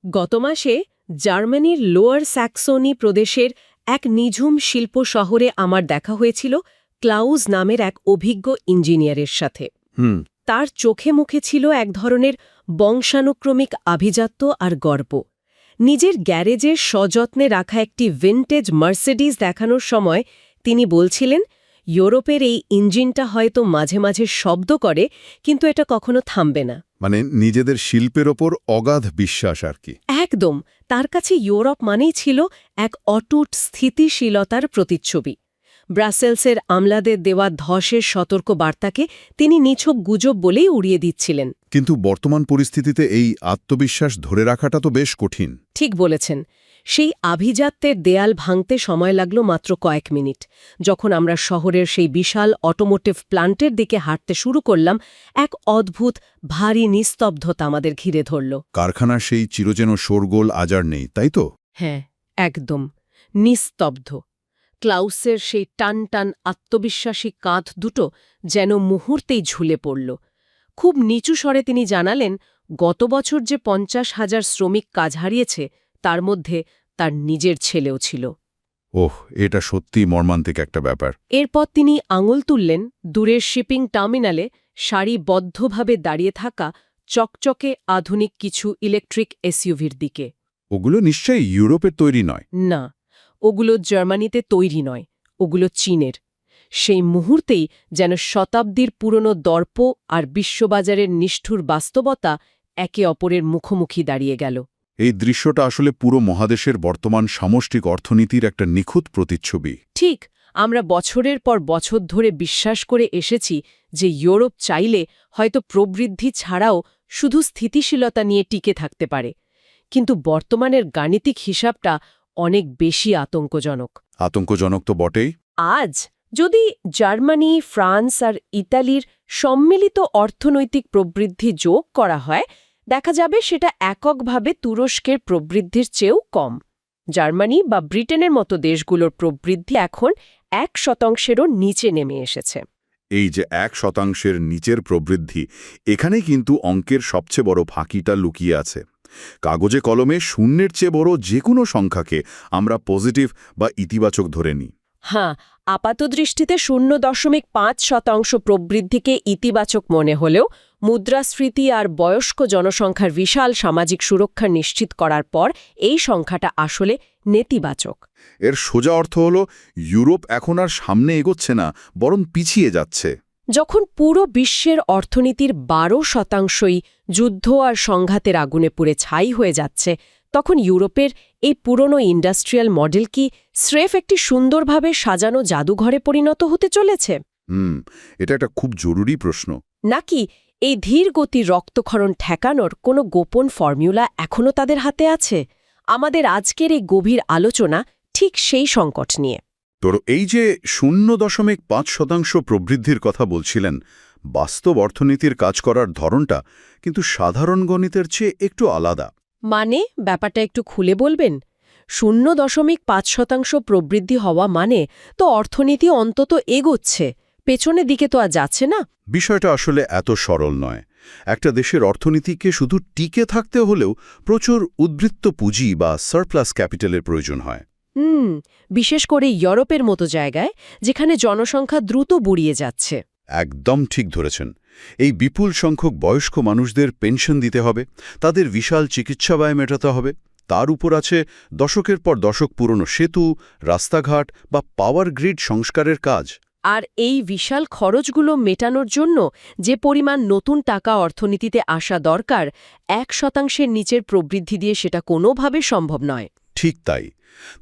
গত মাসে জার্মানির লোয়ার স্যাক্সনি প্রদেশের এক নিঝুম শিল্প শহরে আমার দেখা হয়েছিল ক্লাউজ নামের এক অভিজ্ঞ ইঞ্জিনিয়ারের সাথে। তার চোখে মুখে ছিল এক ধরনের বংশানুক্রমিক আভিজাত্য আর গর্ব। নিজের গ্যারেজে সযত্নে রাখা একটি ভিনটেজ মার্সিডিজ দেখানোর সময় তিনি বলছিলেন, ইউরোপের এই ইঞ্জিনটা হয়তো মাঝে মাঝে শব্দ করে, কিন্তু এটা কখনো থামবে না। মানে নিজেদের শিল্পের ওপর অগাধ বিশ্বাস আর কি। একদম। তার কাছে ইউরোপ মানেই ছিল এক অটুট স্থিতিশীলতার প্রতিচ্ছবি। ব্রাসেলসের আমলাদের দেওয়া ধসের সতর্ক বার্তাকে তিনি নিছক গুজব বলেই উড়িয়ে দিচ্ছিলেন। কিন্তু বর্তমান পরিস্থিতিতে এই আত্মবিশ্বাস ধরে রাখাটা তো বেশ কঠিন। ঠিক বলেছেন। সেই আভিজাত্যের দেয়াল ভাঙতে সময় লাগল মাত্র কয়েক মিনিট। যখন আমরা শহরের সেই বিশাল অটোমোটিভ প্ল্যান্টের দিকে হাঁটতে শুরু করলাম, এক অদ্ভুত ভারী নিস্তব্ধতা আমাদের ঘিরে ধরল। কারখানার সেই চিরচেন শোরগোল আজ আর নেই, তাই তো? হ্যাঁ, একদম নিস্তব্ধ। ক্লাউসের সেই টান টান আত্মবিশ্বাসী কাঁধ দুটো যেন মুহূর্তেই ঝুলে পড়ল। খুব নিচু স্বরে তিনি জানালেন, গত বছর যে 50,000 শ্রমিক কাজ হারিয়েছে, তার মধ্যে তার নিজের ছেলেও ছিল। ওহ, এটা সত্যিই মর্মান্তিক একটা ব্যাপার। এরপর তিনি আঙুল তুললেন দূরের শিপিং টার্মিনালে সারিবদ্ধভাবে দাঁড়িয়ে থাকা চকচকে আধুনিক কিছু ইলেকট্রিক এসইউভির দিকে। ওগুলো নিশ্চয়ই ইউরোপের তৈরি নয়। না, ওগুলো জার্মানিতে তৈরি নয়, ওগুলো চীনের। সেই মুহূর্তেই যেন শতাব্দীর পুরনো দর্প আর বিশ্ববাজারের নিষ্ঠুর বাস্তবতা একে অপরের মুখোমুখি দাঁড়িয়ে গেল। এই দৃশ্যটা আসলে পুরো মহাদেশের বর্তমান সামষ্টিক অর্থনীতির একটা নিখুঁত প্রতিচ্ছবি। ঠিক। আমরা বছরের পর বছর ধরে বিশ্বাস করে এসেছি যে ইউরোপ চাইলে হয়তো প্রবৃদ্ধি ছাড়াও শুধু স্থিতিশীলতা নিয়ে টিকে থাকতে পারে। কিন্তু বর্তমানের গাণিতিক হিসাবটা অনেক বেশি আতঙ্কজনক। আতঙ্কজনক তো বটেই। আজ যদি জার্মানি, ফ্রান্স আর ইতালির সম্মিলিত অর্থনৈতিক প্রবৃদ্ধি যোগ করা হয়, দেখা যাবে সেটা এককভাবে তুরস্কের প্রবৃদ্ধির চেয়েও কম। জার্মানি বা ব্রিটেনের মতো দেশগুলোর প্রবৃদ্ধি এখন 1%-এরও নিচে নেমে এসেছে। এই যে 1%-এর নিচের প্রবৃদ্ধি, এখানেই কিন্তু অঙ্কের সবচেয়ে বড় ফাঁকিটা লুকিয়ে আছে। কাগজে কলমে শূন্যের চেয়ে বড় যে কোনো সংখ্যাকে আমরা পজিটিভ বা ইতিবাচক ধরে নিই। হ্যাঁ, আপাতদৃষ্টিতে 0.5% প্রবৃদ্ধিকে ইতিবাচক মনে হলেও মুদ্রাস্ফীতি আর বয়স্ক জনসংখ্যার বিশাল সামাজিক সুরক্ষা নিশ্চিত করার পর এই সংখ্যাটা আসলে নেতিবাচক। এর সোজা অর্থ হল ইউরোপ এখন আর সামনে এগোচ্ছে না, বরং পিছিয়ে যাচ্ছে। যখন পুরো বিশ্বের অর্থনীতির 12%ই যুদ্ধ আর সংঘাতের আগুনে পুড়ে ছাই হয়ে যাচ্ছে, তখন ইউরোপের এই পুরনো ইন্ডাস্ট্রিয়াল মডেল কি স্রেফ একটি সুন্দরভাবে সাজানো জাদুঘরে পরিণত হতে চলেছে? এটা একটা খুব জরুরি প্রশ্ন। নাকি এই ধীর গতির রক্তক্ষরণ ঠেকানোর কোনো গোপন ফর্মুলা এখনও তাদের হাতে আছে? আমাদের আজকের এই গভীর আলোচনা ঠিক সেই সংকট নিয়ে। তোর এই যে 0.5% প্রবৃদ্ধির কথা বলছিলেন, বাস্তব অর্থনীতির কাজ করার ধরনটা কিন্তু সাধারণ গণিতের চেয়ে একটু আলাদা। মানে ব্যাপারটা একটু খুলে বলবেন? 0.5% প্রবৃদ্ধি হওয়া মানে তো অর্থনীতি অন্তত এগোচ্ছে, পেছনের দিকে তো আর যাচ্ছে না। বিষয়টা আসলে এত সরল নয়। একটা দেশের অর্থনীতিকে শুধু টিকে থাকতে হলেও প্রচুর উদ্বৃত্ত পুঁজি বা সারপ্লাস ক্যাপিটালের প্রয়োজন হয়। বিশেষ করে ইউরোপের মতো জায়গায়, যেখানে জনসংখ্যা দ্রুত বুড়িয়ে যাচ্ছে। একদম ঠিক ধরেছেন। এই বিপুল সংখ্যক বয়স্ক মানুষদের পেনশন দিতে হবে, তাদের বিশাল চিকিৎসা ব্যয় মেটাতে হবে। তার উপর আছে দশকের পর দশক পুরনো সেতু, রাস্তাঘাট বা পাওয়ার গ্রিড সংস্কারের কাজ। আর এই বিশাল খরচগুলো মেটানোর জন্য যে পরিমাণ নতুন টাকা অর্থনীতিতে আসা দরকার, 1%-এর নিচের প্রবৃদ্ধি দিয়ে সেটা কোনোভাবে সম্ভব নয়। ঠিক তাই।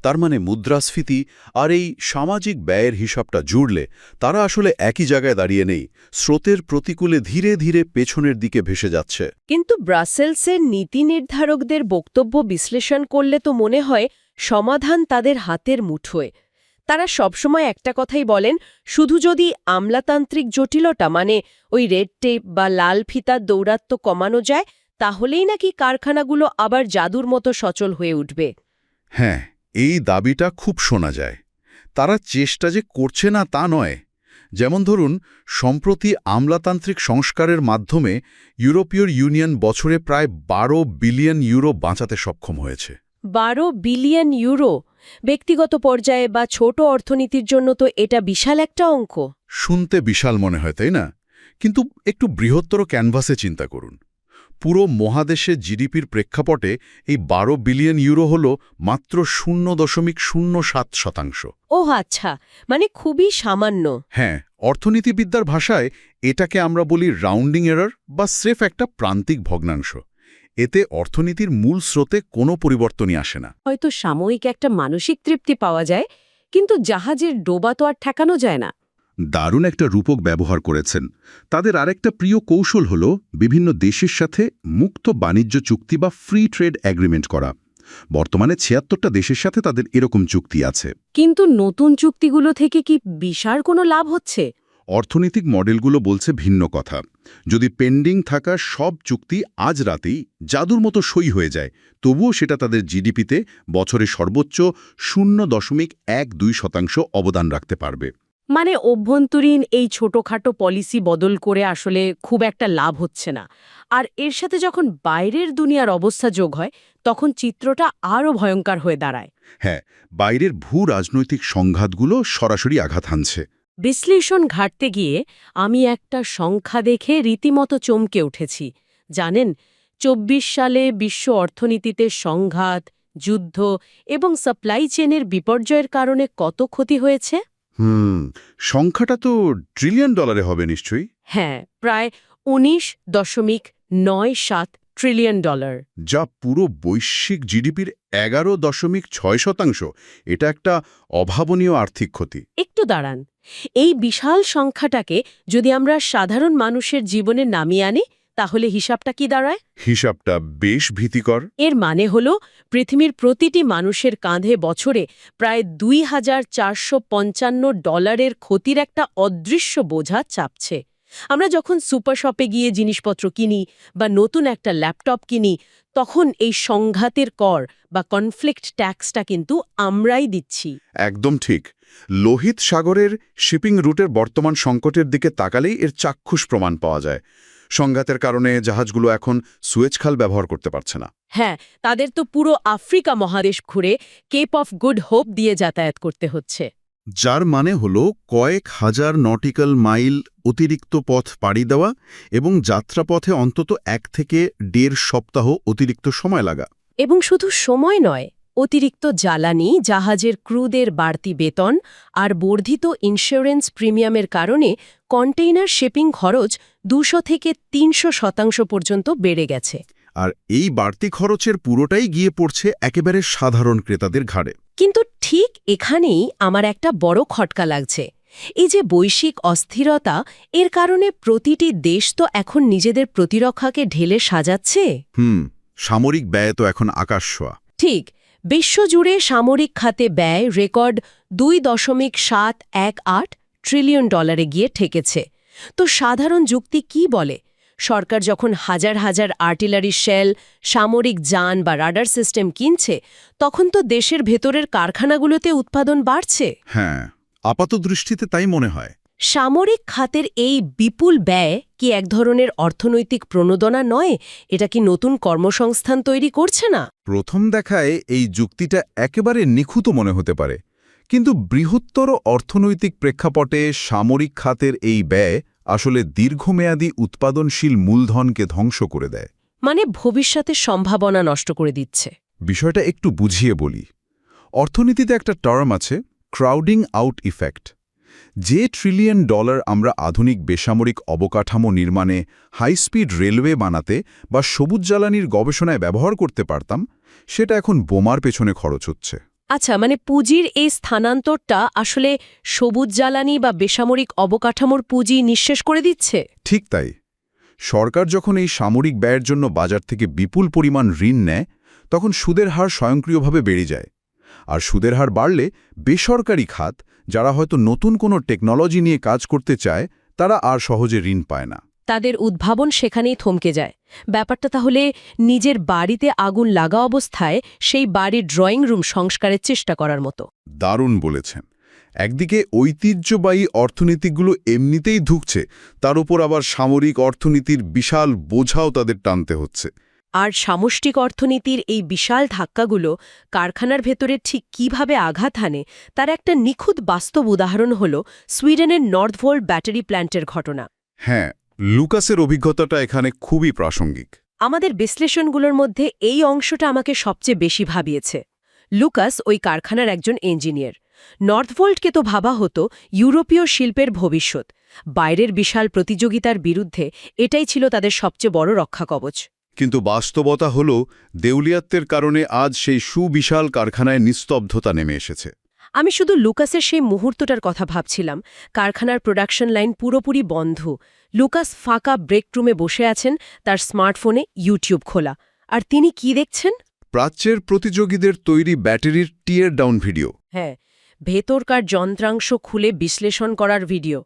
তার মানে মুদ্রাস্ফীতি আর এই সামাজিক ব্যয়ের হিসাবটা জুড়লে তারা আসলে একই জায়গায় দাঁড়িয়ে নেই, স্রোতের প্রতিকূলে ধীরে ধীরে পেছনের দিকে ভেসে যাচ্ছে। কিন্তু ব্রাসেলসের নীতি নির্ধারকদের বক্তব্য বিশ্লেষণ করলে তো মনে হয় সমাধান তাদের হাতের মুঠোয়। তারা সবসময় একটা কথাই বলেন, শুধু যদি আমলাতান্ত্রিক জটিলতা মানে ওই রেড টেপ বা লাল ফিতার দৌরাত্ম্য কমানো যায়, তাহলেই নাকি কারখানাগুলো আবার জাদুর মতো সচল হয়ে উঠবে। হ্যাঁ, এই দাবিটা খুব শোনা যায়। তারা চেষ্টা যে করছে না তা নয়, যেমন ধরুন, সম্প্রতি আমলাতান্ত্রিক সংস্কারের মাধ্যমে ইউরোপীয় ইউনিয়ন বছরে প্রায় 12 বিলিয়ন ইউরো বাঁচাতে সক্ষম হয়েছে। 12 বিলিয়ন ইউরো ব্যক্তিগত পর্যায়ে বা ছোট অর্থনীতির জন্য তো এটা বিশাল একটা অঙ্ক। শুনতে বিশাল মনে হয়, তাই না? কিন্তু একটু বৃহত্তর ক্যানভাসে চিন্তা করুন। পুরো মহাদেশে জিডিপির প্রেক্ষাপটে এই 12 বিলিয়ন ইউরো হল মাত্র 0.07%। ওহ আচ্ছা, মানে খুবই সামান্য। হ্যাঁ, অর্থনীতিবিদ্যার ভাষায় এটাকে আমরা বলি রাউন্ডিং এরর বা স্রেফ একটা প্রান্তিক ভগ্নাংশ। এতে অর্থনীতির মূল স্রোতে কোনো পরিবর্তনই আসে না। হয়তো সাময়িক একটা মানসিক তৃপ্তি পাওয়া যায়, কিন্তু জাহাজের ডোবা তো আর ঠেকানো যায় না। দারুণ একটা রূপক ব্যবহার করেছেন। তাদের আরেকটা প্রিয় কৌশল হল বিভিন্ন দেশের সাথে মুক্ত বাণিজ্য চুক্তি বা ফ্রি ট্রেড এগ্রিমেন্ট করা। বর্তমানে ৭৬টা দেশের সাথে তাদের এরকম চুক্তি আছে। কিন্তু নতুন চুক্তিগুলো থেকে কি বিশাল কোনো লাভ হচ্ছে? অর্থনৈতিক মডেলগুলো বলছে ভিন্ন কথা। যদি পেন্ডিং থাকা সব চুক্তি আজ রাতেই জাদুর মতো সই হয়ে যায়, তবুও সেটা তাদের জিডিপিতে বছরে সর্বোচ্চ 0.12% অবদান রাখতে পারবে। মানে অভ্যন্তরীণ এই ছোটখাটো পলিসি বদল করে আসলে খুব একটা লাভ হচ্ছে না। আর এর সাথে যখন বাইরের দুনিয়ার অবস্থা যোগ হয়, তখন চিত্রটা আরও ভয়ঙ্কর হয়ে দাঁড়ায়। হ্যাঁ, বাইরের ভূ-রাজনৈতিক সংঘাতগুলো সরাসরি আঘাত হানছে। বিশ্লেষণ ঘাটতে গিয়ে আমি একটা সংখ্যা দেখে রীতিমতো চমকে উঠেছি। জানেন, ২৪ সালে বিশ্ব অর্থনীতিতে সংঘাত, যুদ্ধ এবং সাপ্লাই চেনের বিপর্যয়ের কারণে কত ক্ষতি হয়েছে? সংখ্যাটা তো ট্রিলিয়ন ডলারে হবে নিশ্চয়ই। হ্যাঁ, প্রায় ১৯.৯৭ ট্রিলিয়ন ডলার। যা পুরো বৈশ্বিক জিডিপির 11.৬%। এটা একটা অভাবনীয় আর্থিক ক্ষতি। একটু দাঁড়ান, এই বিশাল সংখ্যাটাকে যদি আমরা সাধারণ মানুষের জীবনে নামিয়ে আনি, তাহলে হিসাবটা কি দাঁড়ায়? হিসাবটা বেশ ভীতিকর। এর মানে হল পৃথিবীর প্রতিটি মানুষের কাঁধে বছরে প্রায় $২,৪৫৫ ক্ষতির একটা অদৃশ্য বোঝা চাপছে। আমরা যখন সুপার শপে গিয়ে জিনিসপত্র কিনি বা নতুন একটা ল্যাপটপ কিনি, তখন এই সংঘাতের কর বা কনফ্লিক্ট ট্যাক্সটা কিন্তু আমরাই দিচ্ছি। একদম ঠিক। লোহিত সাগরের শিপিং রুটের বর্তমান সংকটের দিকে তাকালেই এর চাক্ষুষ প্রমাণ পাওয়া যায়। সংঘাতের কারণে জাহাজগুলো এখন সুয়েজ খাল ব্যবহার করতে পারছে না। হ্যাঁ, তাদের তো পুরো আফ্রিকা মহাদেশ ঘুরে কেপ অফ গুড হোপ দিয়ে যাতায়াত করতে হচ্ছে। যার মানে হল কয়েক হাজার নটিক্যাল মাইল অতিরিক্ত পথ পাড়ি দেওয়া এবং যাত্রাপথে অন্তত ১ থেকে ১.৫ সপ্তাহ অতিরিক্ত সময় লাগা। এবং শুধু সময় নয়, অতিরিক্ত জ্বালানি, জাহাজের ক্রুদের বাড়তি বেতন আর বর্ধিত ইন্স্যুরেন্স প্রিমিয়ামের কারণে কন্টেইনার শিপিং খরচ ২০০ থেকে ৩০০% পর্যন্ত বেড়ে গেছে। আর এই বাড়তি খরচের পুরোটাই গিয়ে পড়ছে একেবারে সাধারণ ক্রেতাদের ঘাড়ে। কিন্তু ঠিক এখানেই আমার একটা বড় খটকা লাগছে। এই যে বৈশ্বিক অস্থিরতা, এর কারণে প্রতিটি দেশ তো এখন নিজেদের প্রতিরক্ষাকে ঢেলে সাজাচ্ছে। সামরিক ব্যয় তো এখন আকাশ ছোঁয়া। ঠিক, বিশ্বজুড়ে সামরিক খাতে ব্যয় রেকর্ড $২.৭১৮ ট্রিলিয়ন গিয়ে ঠেকেছে। তো সাধারণ যুক্তি কি বলে? সরকার যখন হাজার হাজার আর্টিলারি শেল, সামরিক যান বা রাডার সিস্টেম কিনছে, তখন তো দেশের ভেতরের কারখানাগুলোতে উৎপাদন বাড়ছে। হ্যাঁ, আপাতদৃষ্টিতে তাই মনে হয়। সামরিক খাতের এই বিপুল ব্যয় কি এক ধরনের অর্থনৈতিক প্রণোদনা নয়? এটা কি নতুন কর্মসংস্থান তৈরি করছে না? প্রথম দেখায় এই যুক্তিটা একেবারে নিখুঁত মনে হতে পারে, কিন্তু বৃহত্তর অর্থনৈতিক প্রেক্ষাপটে সামরিক খাতের এই ব্যয় আসলে দীর্ঘমেয়াদী উৎপাদনশীল মূলধনকে ধ্বংস করে দেয়। মানে ভবিষ্যতের সম্ভাবনা নষ্ট করে দিচ্ছে। বিষয়টা একটু বুঝিয়ে বলি। অর্থনীতিতে একটা টার্ম আছে, ক্রাউডিং আউট ইফেক্ট। যে $ট্রিলিয়ন আমরা আধুনিক বেসামরিক অবকাঠামো নির্মাণে, হাইস্পিড রেলওয়ে বানাতে বা সবুজ জ্বালানির গবেষণায় ব্যবহার করতে পারতাম, সেটা এখন বোমার পেছনে খরচ হচ্ছে। আচ্ছা, মানে পুঁজির এই স্থানান্তরটা আসলে সবুজ জ্বালানি বা বেসামরিক অবকাঠামোর পুঁজি নিঃশেষ করে দিচ্ছে। ঠিক তাই। সরকার যখন এই সামরিক ব্যয়ের জন্য বাজার থেকে বিপুল পরিমাণ ঋণ নেয়, তখন সুদের হার স্বয়ংক্রিয়ভাবে বেড়ে যায়। আর সুদের হার বাড়লে বেসরকারি খাত, যারা হয়তো নতুন কোনো টেকনোলজি নিয়ে কাজ করতে চায়, তারা আর সহজে ঋণ পায় না। তাদের উদ্ভাবন সেখানেই থমকে যায়। ব্যাপারটা তাহলে নিজের বাড়িতে আগুন লাগা অবস্থায় সেই বাড়ির ড্রয়িং রুম সংস্কারের চেষ্টা করার মতো। দারুণ বলেছেন। একদিকে ঐতিহ্যবাহী অর্থনীতিগুলো এমনিতেই ধুঁকছে, তার উপর আবার সামরিক অর্থনীতির বিশাল বোঝাও তাদের টানতে হচ্ছে। আর সামষ্টিক অর্থনীতির এই বিশাল ধাক্কাগুলো কারখানার ভেতরে ঠিক কিভাবে আঘাত হানে তার একটা নিখুঁত বাস্তব উদাহরণ হল সুইডেনের নর্থভোল্ট ব্যাটারি প্ল্যান্টের ঘটনা। হ্যাঁ, লুকাসের অভিজ্ঞতাটা এখানে খুবই প্রাসঙ্গিক। আমাদের বিশ্লেষণগুলোর মধ্যে এই অংশটা আমাকে সবচেয়ে বেশি ভাবিয়েছে। লুকাস ওই কারখানার একজন ইঞ্জিনিয়ার। নর্থভোল্টকে তো ভাবা হতো ইউরোপীয় শিল্পের ভবিষ্যৎ। বাইরের বিশাল প্রতিযোগিতার বিরুদ্ধে এটাই ছিল তাদের সবচেয়ে বড় রক্ষাকবচ। কিন্তু বাস্তবতা হল দেউলিয়াত্বের কারণে আজ সেই সুবিশাল কারখানায় নিস্তব্ধতা নেমে এসেছে। আমি শুধু লুকাসের সেই মুহূর্তটার কথা ভাবছিলাম। কারখানার প্রোডাকশন লাইন পুরোপুরি বন্ধ। লুকাস ফাঁকা ব্রেক রুমে বসে আছেন, তার স্মার্টফোনে ইউটিউব খোলা। আর তিনি কি দেখছেন? প্রাচ্যের প্রতিযোগীদের তৈরি ব্যাটারির টিয়ার ডাউন ভিডিও। হ্যাঁ, ভেতরকার যন্ত্রাংশ খুলে বিশ্লেষণ করার ভিডিও।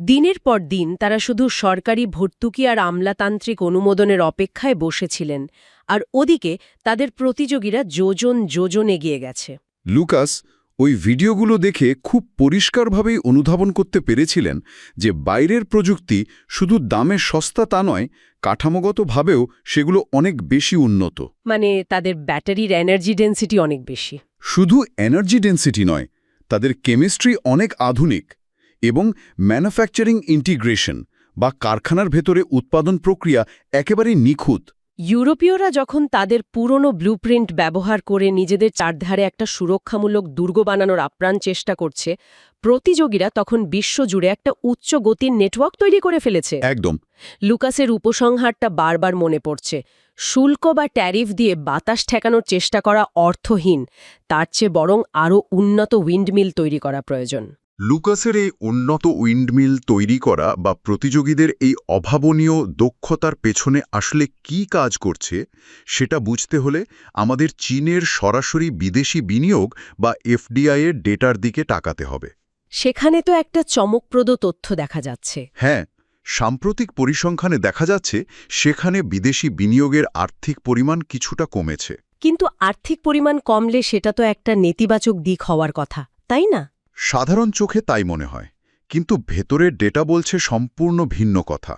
দিনের পর দিন তারা শুধু সরকারি ভর্তুকি আর আমলাতান্ত্রিক অনুমোদনের অপেক্ষায় বসেছিলেন, আর ওদিকে তাদের প্রতিযোগীরা যোজন যোজন এগিয়ে গেছে। লুকাস ওই ভিডিওগুলো দেখে খুব পরিষ্কারভাবেই অনুধাবন করতে পেরেছিলেন যে বাইরের প্রযুক্তি শুধু দামে সস্তা তা নয়, কাঠামোগতভাবেও সেগুলো অনেক বেশি উন্নত। মানে তাদের ব্যাটারির এনার্জি ডেন্সিটি অনেক বেশি। শুধু এনার্জি ডেন্সিটি নয়, তাদের কেমিস্ট্রি অনেক আধুনিক এবং ম্যানুফ্যাকচারিং ইন্টিগ্রেশন বা কারখানার ভেতরে উৎপাদন প্রক্রিয়া একেবারে নিখুঁত। ইউরোপীয়রা যখন তাদের পুরনো ব্লুপ্রিন্ট ব্যবহার করে নিজেদের চারধারে একটা সুরক্ষামূলক দুর্গ বানানোর আপ্রাণ চেষ্টা করছে, প্রতিযোগীরা তখন বিশ্বজুড়ে একটা উচ্চ গতির নেটওয়ার্ক তৈরি করে ফেলেছে। একদম। লুকাসের উপসংহারটা বারবার মনে পড়ছে। শুল্ক বা ট্যারিফ দিয়ে বাতাস ঠেকানোর চেষ্টা করা অর্থহীন, তার চেয়ে বরং আরও উন্নত উইন্ডমিল তৈরি করা প্রয়োজন। লুকাসের এই উন্নত উইন্ডমিল তৈরি করা বা প্রতিযোগীদের এই অভাবনীয় দক্ষতার পেছনে আসলে কি কাজ করছে সেটা বুঝতে হলে আমাদের চীনের সরাসরি বিদেশি বিনিয়োগ বা এফডিআই এর ডেটার দিকে তাকাতে হবে। সেখানে তো একটা চমকপ্রদ তথ্য দেখা যাচ্ছে। হ্যাঁ, সাম্প্রতিক পরিসংখ্যানে দেখা যাচ্ছে সেখানে বিদেশি বিনিয়োগের আর্থিক পরিমাণ কিছুটা কমেছে। কিন্তু আর্থিক পরিমাণ কমলে সেটা তো একটা নেতিবাচক দিক হওয়ার কথা, তাই না? সাধারণ চোখে তাই মনে হয়, কিন্তু ভেতরের ডেটা বলছে সম্পূর্ণ ভিন্ন কথা।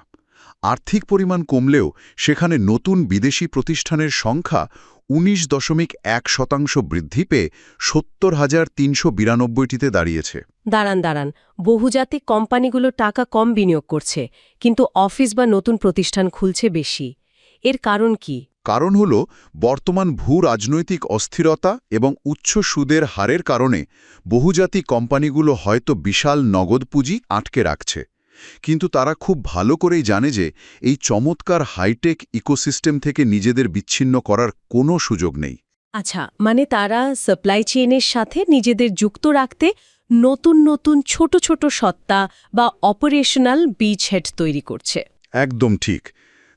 আর্থিক পরিমাণ কমলেও সেখানে নতুন বিদেশি প্রতিষ্ঠানের সংখ্যা 19.1% বৃদ্ধি পেয়ে 70,392টিতে দাঁড়িয়েছে। দাঁড়ান, বহুজাতিক কোম্পানিগুলো টাকা কম বিনিয়োগ করছে, কিন্তু অফিস বা নতুন প্রতিষ্ঠান খুলছে বেশি। এর কারণ কি? কারণ হল বর্তমান ভূ-রাজনৈতিক অস্থিরতা এবং উচ্চ সুদের হারের কারণে বহুজাতিক কোম্পানিগুলো হয়তো বিশাল নগদ পুঁজি আটকে রাখছে, কিন্তু তারা খুব ভালো করেই জানে যে এই চমৎকার হাইটেক ইকোসিস্টেম থেকে নিজেদের বিচ্ছিন্ন করার কোনো সুযোগ নেই। আচ্ছা, মানে তারা সাপ্লাই চেইনের সাথে নিজেদের যুক্ত রাখতে নতুন নতুন ছোট ছোট সত্তা বা অপারেশনাল বিচহেড তৈরি করছে। একদম ঠিক।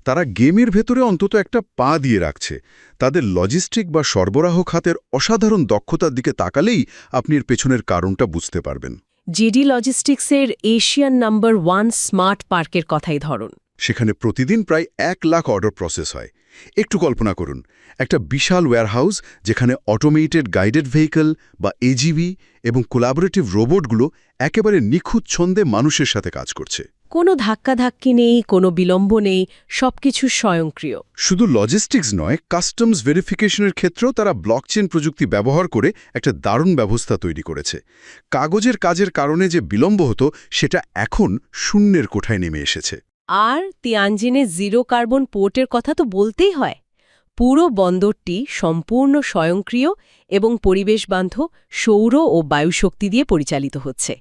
তারা গেমের ভেতরে অন্তত একটা পা দিয়ে রাখছে। তাদের লজিস্টিক বা সরবরাহ খাতের অসাধারণ দক্ষতার দিকে তাকালেই আপনি এর পেছনের কারণটা বুঝতে পারবেন। জিডি লজিস্টিক্সের এশিয়ান নাম্বার 1 স্মার্ট পার্কের কথাই ধরুন। সেখানে প্রতিদিন প্রায় 1 লাখ অর্ডার প্রসেস হয়। একটু কল্পনা করুন, একটা বিশাল ওয়্যারহাউস যেখানে অটোমেটেড গাইডেড ভেহিকল বা এজিভি এবং কোলাবোরেটিভ রোবটগুলো একেবারে নিখুঁত ছন্দে মানুষের সাথে কাজ করছে। কোনো ধাক্কাধাক্কি নেই, কোনো বিলম্ব নেই, সবকিছু স্বয়ংক্রিয়। শুধু লজিস্টিক্স নয়, কাস্টমস ভেরিফিকেশনের ক্ষেত্রেও তারা ব্লকচেন প্রযুক্তি ব্যবহার করে একটা দারুণ ব্যবস্থা তৈরি করেছে। কাগজের কাজের কারণে যে বিলম্ব হতো সেটা এখন শূন্যের কোঠায় নেমে এসেছে। আর তিয়ানজিনে জিরো কার্বন পোর্টের কথা তো বলতেই হয়। পুরো বন্দরটি সম্পূর্ণ স্বয়ংক্রিয় এবং পরিবেশবান্ধব সৌর ও বায়ুশক্তি দিয়ে পরিচালিত হচ্ছে।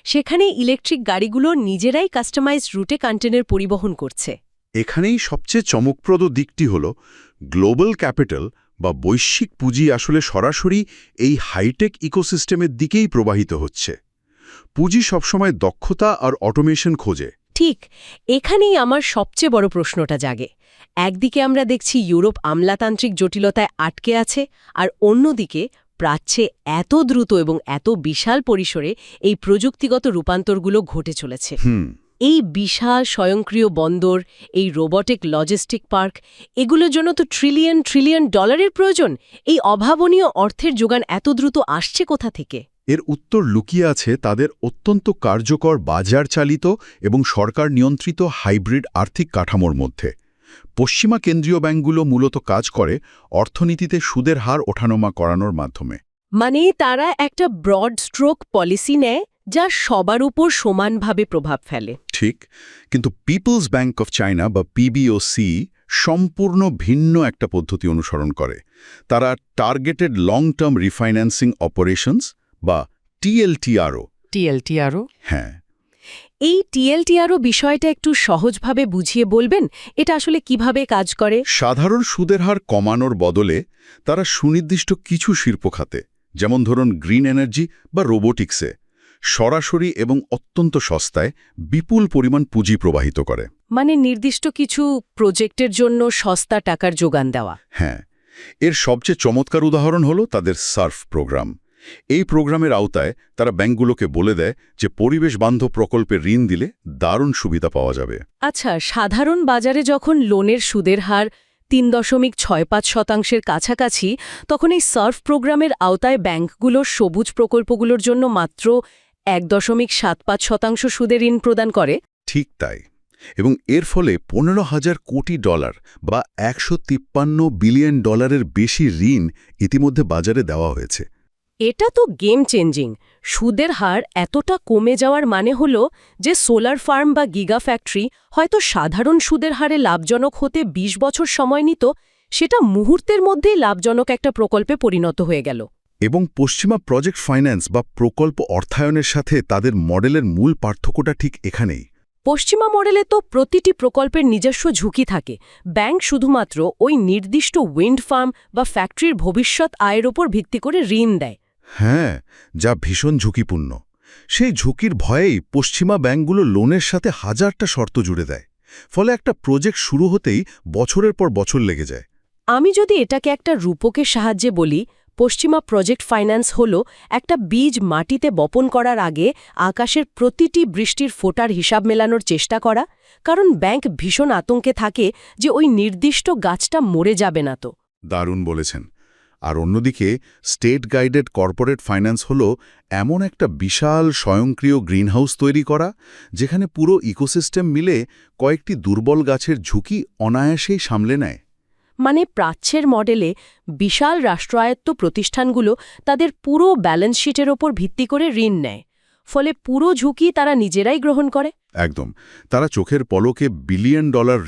সেখানে ইলেকট্রিক গাড়িগুলো নিজেরাই কাস্টমাইজড রুটে কন্টেনার পরিবহন করছে। এখানেই সবচেয়ে চমকপ্রদ দিকটি হল গ্লোবাল ক্যাপিটাল বা বৈশ্বিক পুঁজি আসলে সরাসরি এই হাইটেক ইকোসিস্টেমের দিকেই প্রবাহিত হচ্ছে। পুঁজি সবসময় দক্ষতা আর অটোমেশন খোঁজে। ঠিক, এখানেই আমার সবচেয়ে বড় প্রশ্নটা জাগে। একদিকে আমরা দেখছি ইউরোপ আমলাতান্ত্রিক জটিলতায় আটকে আছে, আর অন্যদিকে প্রাচ্যে এত দ্রুত এবং এত বিশাল পরিসরে এই প্রযুক্তিগত রূপান্তরগুলো ঘটে চলেছে। এই বিশাল স্বয়ংক্রিয় বন্দর, এই রোবটিক লজিস্টিক পার্ক, এগুলোর জন্য তো ট্রিলিয়ন ট্রিলিয়ন ডলারের প্রয়োজন। এই অভাবনীয় অর্থের যোগান এত দ্রুত আসছে কোথা থেকে? এর উত্তর লুকিয়ে আছে তাদের অত্যন্ত কার্যকর বাজার চালিত এবং সরকার নিয়ন্ত্রিত হাইব্রিড আর্থিক কাঠামোর মধ্যে। পশ্চিমা কেন্দ্রীয় ব্যাংকগুলো মূলত কাজ করে অর্থনীতিতে সুদের হার ওঠানামা করানোর মাধ্যমে। মানে তারা একটা ব্রড স্ট্রোক পলিসি নেয় যা সবার উপর সমানভাবে প্রভাব ফেলে। ঠিক, কিন্তু পিপলস ব্যাংক অফ চায়না বা পিবিওসি সম্পূর্ণ ভিন্ন একটা পদ্ধতি অনুসরণ করে। তারা targeted long term refinancing operations বা টিএলটিআরও। হ্যাঁ, এই টিএলটিআরও বিষয়টা একটু সহজভাবে বুঝিয়ে বলবেন, এটা আসলে কিভাবে কাজ করে? সাধারণ সুদের হার কমানোর বদলে তারা সুনির্দিষ্ট কিছু শিল্প খাতে, যেমন ধরুন গ্রিন এনার্জি বা রোবোটিক্সে, সরাসরি এবং অত্যন্ত সস্তায় বিপুল পরিমাণ পুঁজি প্রবাহিত করে। মানে নির্দিষ্ট কিছু প্রজেক্টের জন্য সস্তা টাকার যোগান দেওয়া। হ্যাঁ, এর সবচেয়ে চমৎকার উদাহরণ হলো তাদের সার্ফ প্রোগ্রাম। এই প্রোগ্রামের আওতায় তারা ব্যাংকগুলোকে বলে দেয় যে পরিবেশ বান্ধব প্রকল্পে ঋণ দিলে দারুণ সুবিধা পাওয়া যাবে। আচ্ছা, সাধারণ বাজারে যখন লোনের সুদের হার 3.65% কাছাকাছি, তখন এই সার্ফ প্রোগ্রামের আওতায় ব্যাংকগুলো সবুজ প্রকল্পগুলোর জন্য মাত্র 1.75% সুদে ঋণ প্রদান করে। ঠিক তাই, এবং এর ফলে $15,000 কোটি বা $153 বিলিয়ন বেশি ঋণ ইতিমধ্যে বাজারে দেওয়া হয়েছে। এটা তো গেম চেঞ্জিং। সুদের হার এতটা কমে যাওয়ার মানে হলো যে সোলার ফার্ম বা গিগা ফ্যাক্টরি হয়তো সাধারণ সুদের হারে লাভজনক হতে 20 বছর সময় নিত, সেটা মুহূর্তের মধ্যেই লাভজনক একটা প্রকল্পে পরিণত হয়ে গেল। এবং পশ্চিমা প্রজেক্ট ফাইন্যান্স বা প্রকল্প অর্থায়নের সাথে তাদের মডেলের মূল পার্থক্যটা ঠিক এখানেই। পশ্চিমা মডেলে তো প্রতিটি প্রকল্পের নিজস্ব ঝুঁকি থাকে। ব্যাংক শুধুমাত্র ওই নির্দিষ্ট উইন্ড ফার্ম বা ফ্যাক্টরির ভবিষ্যৎ আয়ের ওপর ভিত্তি করে ঋণ দেয়। হ্যাঁ, যা ভীষণ ঝুঁকিপূর্ণ। সেই ঝুঁকির ভয়েই পশ্চিমা ব্যাংকগুলো লোনের সাথে হাজারটা শর্ত জুড়ে দেয়। ফলে একটা প্রজেক্ট শুরু হতেই বছরের পর বছর লেগে যায়। আমি যদি এটাকে একটা রূপকের সাহায্যে বলি, পশ্চিমা প্রজেক্ট ফাইন্যান্স হল একটা বীজ মাটিতে বপন করার আগে আকাশের প্রতিটি বৃষ্টির ফোঁটার হিসাব মেলানোর চেষ্টা করা, কারণ ব্যাংক ভীষণ আতঙ্কে থাকে যে ওই নির্দিষ্ট গাছটা মরে যাবে না তো। দারুণ বলেছেন। আর অন্যদিকে স্টেট গাইডেড কর্পোরেট ফাইন্যান্স হল এমন একটা বিশাল স্বয়ংক্রিয় গ্রিনহাউস তৈরি করা, যেখানে পুরো ইকোসিস্টেম মিলে কয়েকটি দুর্বল গাছের ঝুঁকি অনায়াসেই সামলে নেয়। মানে প্রাচ্যের মডেলে বিশাল রাষ্ট্রায়ত্ত প্রতিষ্ঠানগুলো তাদের পুরো ব্যালেন্স শিটের ওপর ভিত্তি করে ঋণ নেয়, ফলে পুরো ঝুঁকি তারা নিজেরাই গ্রহণ করে। একদম, তারা চোখের পলকে $বিলিয়ন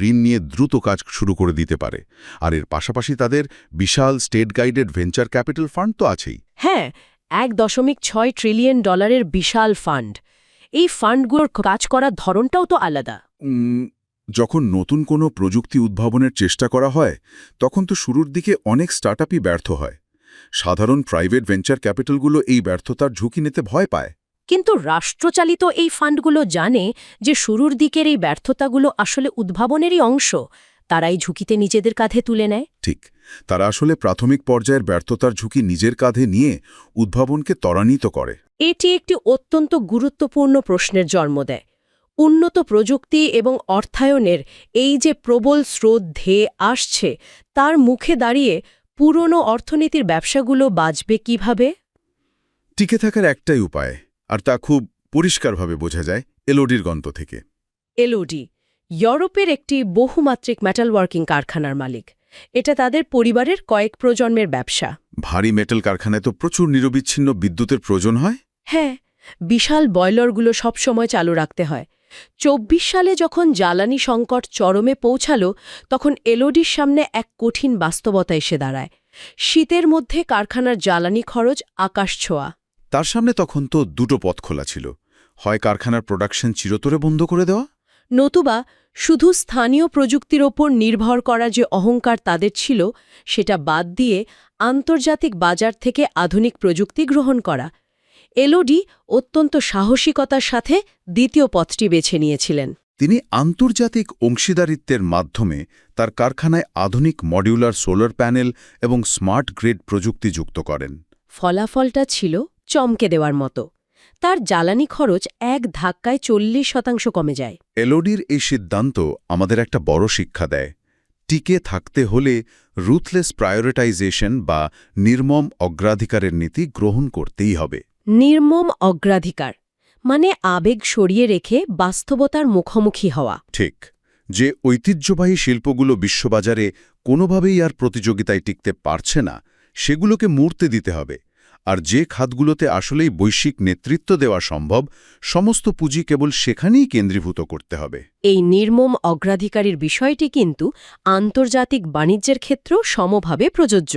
ঋণ নিয়ে দ্রুত কাজ শুরু করে দিতে পারে। আর এর পাশাপাশি তাদের বিশাল state guided venture capital fund তো আছেই। হ্যাঁ, $1.6 ট্রিলিয়ন বিশাল ফান্ড। এই ফান্ডগুলোর কাজ করার ধরনটাও তো আলাদা। যখন নতুন কোনো প্রযুক্তি উদ্ভাবনের চেষ্টা করা হয়, তখন তো শুরুর দিকে অনেক স্টার্টআপই ব্যর্থ হয়। সাধারণ প্রাইভেট ভেঞ্চার ক্যাপিটালগুলো এই ব্যর্থতার ঝুঁকি নিতে ভয় পায়। কিন্তু রাষ্ট্রচালিত এই ফান্ডগুলো জানে যে শুরুর দিকের এই ব্যর্থতাগুলো আসলে উদ্ভাবনেরই অংশ, তারাই ঝুঁকিতে নিজেদের কাঁধে তুলে নেয়। ঠিক, তারা আসলে প্রাথমিক পর্যায়ের ব্যর্থতার ঝুঁকি নিজের কাঁধে নিয়ে উদ্ভাবনকে ত্বরান্বিত করে। এটি একটি অত্যন্ত গুরুত্বপূর্ণ প্রশ্নের জন্ম দেয়। উন্নত প্রযুক্তি এবং অর্থায়নের এই যে প্রবল স্রোত ধেয়ে আসছে, তার মুখে দাঁড়িয়ে পুরনো অর্থনীতির ব্যবসাগুলো বাঁচবে কিভাবে? টিকে থাকার একটাই উপায়, আর তা খুব পরিষ্কারভাবে বোঝা যায় এলওডির গন্ত থেকে। এলওডি ইউরোপের একটি বহুমাত্রিক মেটাল ওয়ার্কিং কারখানার মালিক। এটা তাদের পরিবারের কয়েক প্রজন্মের ব্যবসা। ভারী মেটাল কারখানায় তো প্রচুর নিরবিচ্ছিন্ন বিদ্যুতের প্রয়োজন হয়। হ্যাঁ, বিশাল বয়লারগুলো সবসময় চালু রাখতে হয়। 24 সালে যখন জ্বালানি সংকট চরমে পৌঁছাল, তখন এলওডির সামনে এক কঠিন বাস্তবতা এসে দাঁড়ায়। শীতের মধ্যে কারখানার জ্বালানি খরচ আকাশ ছোঁয়া। তার সামনে তখন তো দুটো পথ খোলা ছিল, হয় কারখানার প্রোডাকশন চিরতরে বন্ধ করে দেওয়া, নতুবা শুধু স্থানীয় প্রযুক্তির ওপর নির্ভর করা যে অহংকার তাদের ছিল, সেটা বাদ দিয়ে আন্তর্জাতিক বাজার থেকে আধুনিক প্রযুক্তি গ্রহণ করা। এলওডি অত্যন্ত সাহসিকতার সাথে দ্বিতীয় পথটি বেছে নিয়েছিলেন। তিনি আন্তর্জাতিক অংশীদারিত্বের মাধ্যমে তার কারখানায় আধুনিক মডিউলার সোলার প্যানেল এবং স্মার্ট গ্রিড প্রযুক্তি যুক্ত করেন। ফলাফলটা ছিল চমকে দেওয়ার মতো। তার জ্বালানি খরচ এক ধাক্কায় 40% কমে যায়। এলওডির এই সিদ্ধান্ত আমাদের একটা বড় শিক্ষা দেয়। টিকে থাকতে হলে রুথলেস প্রায়োরিটাইজেশন বা নির্মম অগ্রাধিকারের নীতি গ্রহণ করতেই হবে। নির্মম অগ্রাধিকার মানে আবেগ সরিয়ে রেখে বাস্তবতার মুখোমুখি হওয়া। ঠিক, যে ঐতিহ্যবাহী শিল্পগুলো বিশ্ববাজারে কোনোভাবেই আর প্রতিযোগিতায় টিকতে পারছে না, সেগুলোকে মূর্তে দিতে হবে। আর যে খাতগুলোতে আসলেই বৈশ্বিক নেতৃত্ব দেওয়া সম্ভব, সমস্ত পুঁজি কেবল সেখানেই কেন্দ্রীভূত করতে হবে। এই নির্মম অগ্রাধিকারের বিষয়টি কিন্তু আন্তর্জাতিক বাণিজ্যের ক্ষেত্রেও সমভাবে প্রযোজ্য।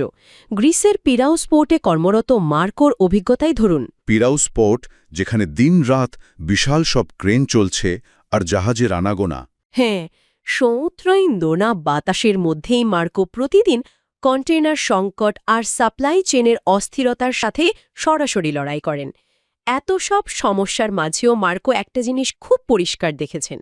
গ্রিসের পিরাউস পোর্টে কর্মরত মার্কোর অভিজ্ঞতাই ধরুন। পিরাউস পোর্ট, যেখানে দিন-রাত বিশাল সব ক্রেন চলছে আর জাহাজের আনাগোনা। হ্যাঁ, সমুদ্রহীন দোনা বাতাসের মধ্যেই মার্কো প্রতিদিন কন্টেইনার সংকট আর সাপ্লাই চেনের অস্থিরতার সাথে সরাসরি লড়াই করেন। এত সব সমস্যার মাঝেও মার্কো একটা জিনিস খুব পরিষ্কার দেখেছেন।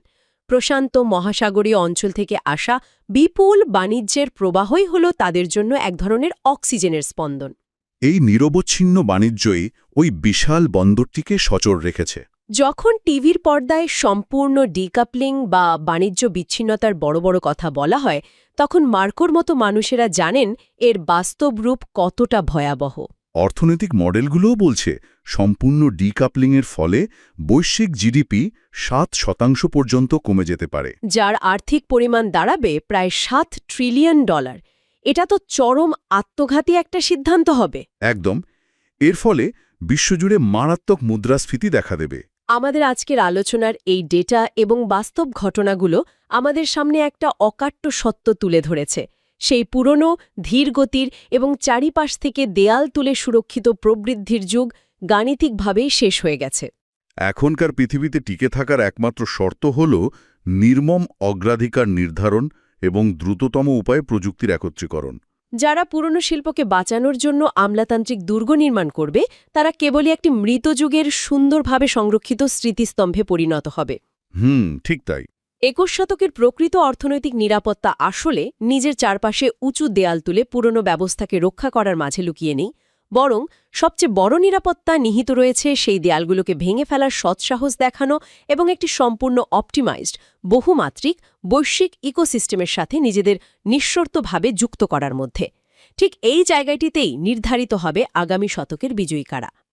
প্রশান্ত মহাসাগরীয় অঞ্চল থেকে আসা বিপুল বাণিজ্যের প্রবাহই হল তাদের জন্য এক ধরনের অক্সিজেনের স্পন্দন। এই নিরবচ্ছিন্ন বাণিজ্যই ওই বিশাল বন্দরটিকে সচল রেখেছে। যখন টিভির পর্দায় সম্পূর্ণ ডিকাপলিং বা বাণিজ্য বিচ্ছিন্নতার বড় বড় কথা বলা হয়, তখন মার্কোর মতো মানুষেরা জানেন এর বাস্তব রূপ কতটা ভয়াবহ। অর্থনৈতিক মডেলগুলোও বলছে সম্পূর্ণ ডিকাপলিংয়ের ফলে বৈশ্বিক জিডিপি 7% পর্যন্ত কমে যেতে পারে, যার আর্থিক পরিমাণ দাঁড়াবে প্রায় $7 ট্রিলিয়ন। এটা তো চরম আত্মঘাতী একটা সিদ্ধান্ত হবে। একদম। এর ফলে বিশ্বজুড়ে মারাত্মক মুদ্রাস্ফীতি দেখা দেবে। আমাদের আজকের আলোচনার এই ডেটা এবং বাস্তব ঘটনাগুলো আমাদের সামনে একটা অকাট্য সত্য তুলে ধরেছে। সেই পুরনো ধীরগতির এবং চারিপাশ থেকে দেয়াল তুলে সুরক্ষিত প্রবৃদ্ধির যুগ গাণিতিকভাবেই শেষ হয়ে গেছে। এখনকার পৃথিবীতে টিকে থাকার একমাত্র শর্ত হল নির্মম অগ্রাধিকার নির্ধারণ এবং দ্রুততম উপায়ে প্রযুক্তির একত্রীকরণ। যারা পুরনো শিল্পকে বাঁচানোর জন্য আমলাতান্ত্রিক দুর্গ নির্মাণ করবে, তারা কেবলই একটি মৃত যুগের সুন্দরভাবে সংরক্ষিত স্মৃতিস্তম্ভে পরিণত হবে। ঠিক তাই। 21 শতকের প্রকৃত অর্থনৈতিক নিরাপত্তা আসলে নিজের চারপাশে উঁচু দেয়াল তুলে পুরনো ব্যবস্থাকে রক্ষা করার মাঝে লুকিয়ে নেই, বরং সবচেয়ে বড় নিরাপত্তা নিহিত রয়েছে সেই দেয়ালগুলোকে ভেঙে ফেলার সৎসাহস দেখানো এবং একটি সম্পূর্ণ অপটিমাইজড বহুমাত্রিক বৈশ্বিক ইকোসিস্টেমের সাথে নিজেদের নিঃশর্তভাবে যুক্ত করার মধ্যে। ঠিক এই জায়গাটিতেই নির্ধারিত হবে আগামী শতকের বিজয়ী কারা।